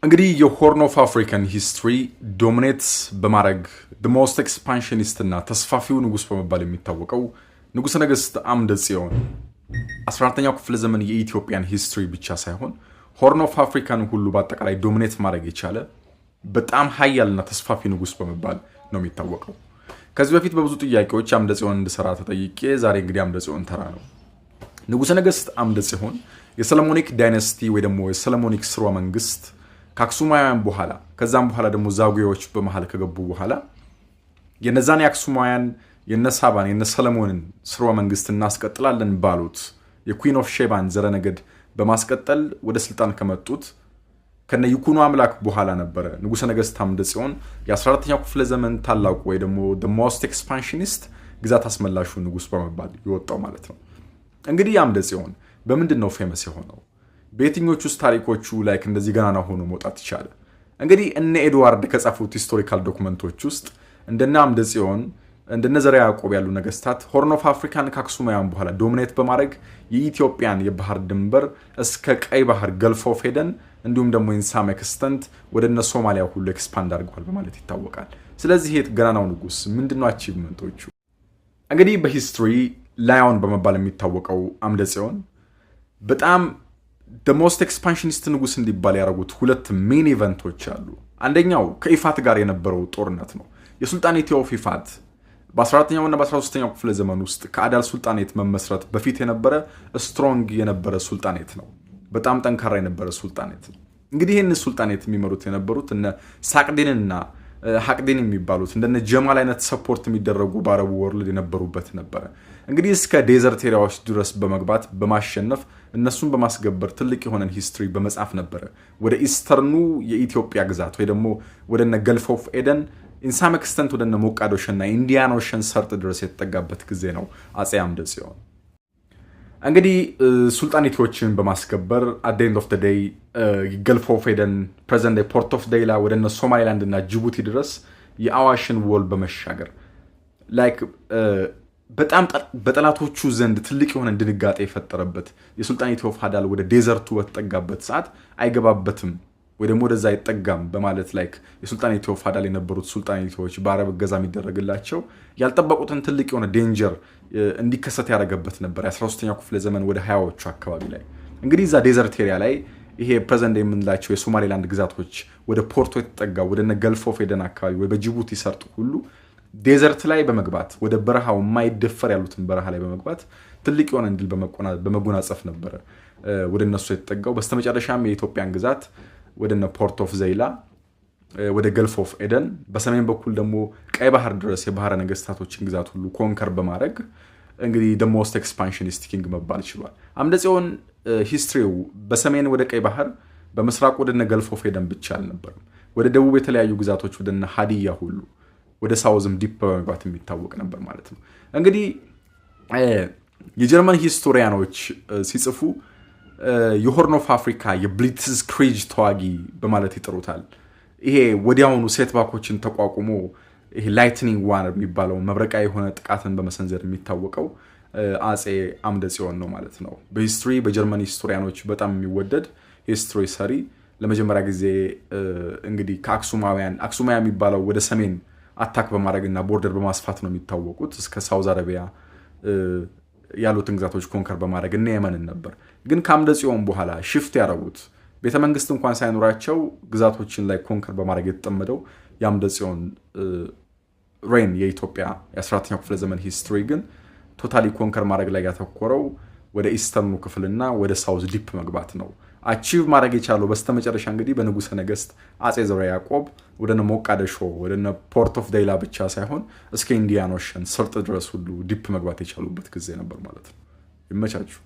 እንግዲህ የሆርን ኦፍ አፍሪካን ሂስትሪ ዶሚኔት በማድረግ the most expansionist እና ተስፋፊው ንጉስ በመባል የሚታወቀው ንጉሰ ነገስት አምደ ጽዮን 14ኛው ክፍለ ዘመን የኢትዮጵያን ሂስትሪ ብቻ ሳይሆን ሆርን ኦፍ አፍሪካን ሁሉ በአጠቃላይ ዶሚኔት ማድረግ የቻለ በጣም ኃያልና ተስፋፊ ንጉስ በመባል ነው የሚታወቀው። ከዚህ በፊት በብዙ ጥያቄዎች አምደ ጽዮን እንድሰራ ተጠይቄ ዛሬ እንግዲህ አምደ ጽዮን ተራ ነው። ንጉሰ ነገስት አምደ ጽዮን የሰለሞኒክ ዳይናስቲ ወይ ደግሞ የሰለሞኒክ ስርወ መንግስት ከአክሱማውያን በኋላ ከዛም በኋላ ደግሞ ዛጉዌዎች በመሃል ከገቡ በኋላ የነዛን የአክሱማውያን የነሳባን የነሰለሞንን ስርወ መንግስት እናስቀጥላለን ባሉት የኩዊን ኦፍ ሼባን ዘረነገድ በማስቀጠል ወደ ስልጣን ከመጡት ከነ ይኩኖ አምላክ በኋላ ነበር ንጉሰ ነገስት አምደ ጽዮን የ14ኛው ክፍለ ዘመን ታላቁ ወይ ደግሞ the most expansionist ግዛት አስመላሹ ንጉስ በመባል ይወጣው ማለት ነው። እንግዲህ አምደ ጽዮን በምንድነው ፌመስ የሆነው? በየትኞቹ ታሪኮቹ ላይክ እንደዚህ ገናና ሆኖ መውጣት ይቻላል? እንግዲህ እነ ኤድዋርድ ከጻፉት ሂስቶሪካል ዶክመንቶች ውስጥ እንደነ አምደ ጽዮን እንደነ ዘርዓ ያዕቆብ ያሉ ነገስታት ሆርን ኦፍ አፍሪካን ከአክሱማውያን በኋላ ዶሚኔት በማድረግ የኢትዮጵያን የባህር ድንበር እስከ ቀይ ባህር ገልፍ ኦፍ ኤደን እንዲሁም ደግሞ ኢንሳም ኤክስተንት ወደነ ሶማሊያ ሁሉ ኤክስፓንድ አድርጓል በማለት ይታወቃል። ስለዚህ ይሄ ገናናው ንጉስ ምንድነው አቺቭመንቶቹ? እንግዲህ በሂስትሪ ላዮን በመባል የሚታወቀው አምደ ጽዮን በጣም the most expansionist ንጉስ እንዲባል ያደረጉት ሁለት ሜን ኢቨንቶች አሉ። አንደኛው ከኢፋት ጋር የነበረው ጦርነት ነው። የሱልጣኔት ኦፍ ኢፋት በ14ኛው እና በ13ኛው ክፍለ ዘመን ውስጥ ከአዳል ሱልጣኔት መመስረት በፊት የነበረ ስትሮንግ የነበረ ሱልጣኔት ነው። በጣም ጠንካራ የነበረ ሱልጣኔት ነው። እንግዲህ ይህን ሱልጣኔት የሚመሩት የነበሩት እነ ሳቅዲንና ሐቅዲን የሚባሉት እንደነ ጀማል አይነት ሰፖርት የሚደረጉ በአረቡ ወርልድ የነበሩበት ነበረ። እንግዲህ እስከ ዴዘርት ኤሪያዎች ድረስ በመግባት በማሸነፍ እነሱን በማስገበር ትልቅ የሆነን ሂስትሪ በመጻፍ ነበረ ወደ ኢስተርኑ የኢትዮጵያ ግዛት ወይ ደግሞ ወደነ ገልፍ ኦፍ ኤደን ኢንሳም ኤክስተንት ወደነ ሞቃዲሾና ኢንዲያን ኦሽን ሰርጥ ድረስ የተጠጋበት ጊዜ ነው አጼ አምደ ጽዮን። እንግዲህ ሱልጣኔቶችን በማስገበር at the end of the day ገልፍ ኦፍ ኤደን present day ፖርት ኦፍ ዴይላ ወደነ ሶማሊላንድ እና ጅቡቲ ድረስ የአዋሽን ወል በመሻገር ላይክ በጣም በጠላቶቹ ዘንድ ትልቅ የሆነ ድንጋጤ የፈጠረበት የሱልጣኔት ኦፍ አዳል ወደ ዴዘርቱ በተጠጋበት ሰዓት አይገባበትም ወይ ደግሞ ወደዛ አይጠጋም በማለት ላይክ የሱልጣኔት ኦፍ አዳል የነበሩት ሱልጣኔቶች በአረብ ገዛ የሚደረግላቸው ያልጠበቁትን ትልቅ የሆነ ዴንጀር እንዲከሰት ያደረገበት ነበር። የ13ኛው ክፍለ ዘመን ወደ 20ዎቹ አካባቢ ላይ እንግዲህ እዛ ዴዘርት ኤሪያ ላይ ይሄ ፕሬዘንት የምንላቸው የሶማሊላንድ ግዛቶች ወደ ፖርቶ የተጠጋ ወደነ ገልፍ ኦፍ ኤደን አካባቢ ወይ በጅቡቲ ሰርጥ ሁሉ ዴዘርት ላይ በመግባት ወደ በረሃው የማይደፈር ያሉትን በረሃ ላይ በመግባት ትልቅ የሆነ እንድል በመጎናጸፍ ነበር ወደ እነሱ የተጠጋው። በስተመጨረሻም የኢትዮጵያን ግዛት ወደነ ፖርት ኦፍ ዘይላ ወደ ገልፍ ኦፍ ኤደን በሰሜን በኩል ደግሞ ቀይ ባህር ድረስ የባህረ ነገስታቶችን ግዛት ሁሉ ኮንከር በማድረግ እንግዲህ the most expansionist king መባል ይችላል። አምደ ጽዮን ሂስትሪው በሰሜን ወደ ቀይ ባህር በመስራቅ ወደነ ገልፍ ኦፍ ኤደን ብቻ አልነበረም። ወደ ደቡብ የተለያዩ ግዛቶች ወደነ ሀዲያ ሁሉ ወደ ሳውዝም ዲፕ በመግባት የሚታወቅ ነበር ማለት ነው። እንግዲህ የጀርመን ሂስቶሪያኖች ሲጽፉ የሆርን ኦፍ አፍሪካ የብሊትዝ ክሪጅ ተዋጊ በማለት ይጠሩታል። ይሄ ወዲያውኑ ሴትባኮችን ተቋቁሞ ይሄ ላይትኒንግ ዋን የሚባለው መብረቃዊ የሆነ ጥቃትን በመሰንዘር የሚታወቀው አጼ አምደ ጽዮን ነው ማለት ነው። በሂስትሪ በጀርመን ሂስቶሪያኖች በጣም የሚወደድ ሂስትሪ ሰሪ ለመጀመሪያ ጊዜ እንግዲህ ከአክሱማውያን የሚባለው ወደ ሰሜን አታክ በማድረግና ቦርደር በማስፋት ነው የሚታወቁት። እስከ ሳውዝ አረቢያ ያሉትን ግዛቶች ኮንከር በማድረግ እና የመንን ነበር። ግን ከአምደ ጽዮን በኋላ ሽፍት ያደረጉት ቤተመንግስት እንኳን ሳይኖራቸው ግዛቶችን ላይ ኮንከር በማድረግ የተጠመደው የአምደ ጽዮን ሬን የኢትዮጵያ የ14ኛው ክፍለ ዘመን ሂስትሪ ግን ቶታሊ ኮንከር ማድረግ ላይ ያተኮረው ወደ ኢስተርኑ ክፍልና ወደ ሳውዝ ዲፕ መግባት ነው። አቺቭ ማድረግ የቻለው በስተመጨረሻ እንግዲህ በንጉሰ ነገስት አጼ ዘርዓ ያዕቆብ ወደነ ሞቃዲሾ ወደነ ፖርት ኦፍ ዴይላ ብቻ ሳይሆን እስከ ኢንዲያን ኦሽን ሰርጥ ድረስ ሁሉ ዲፕ መግባት የቻሉበት ጊዜ ነበር ማለት ነው። ይመቻችሁ።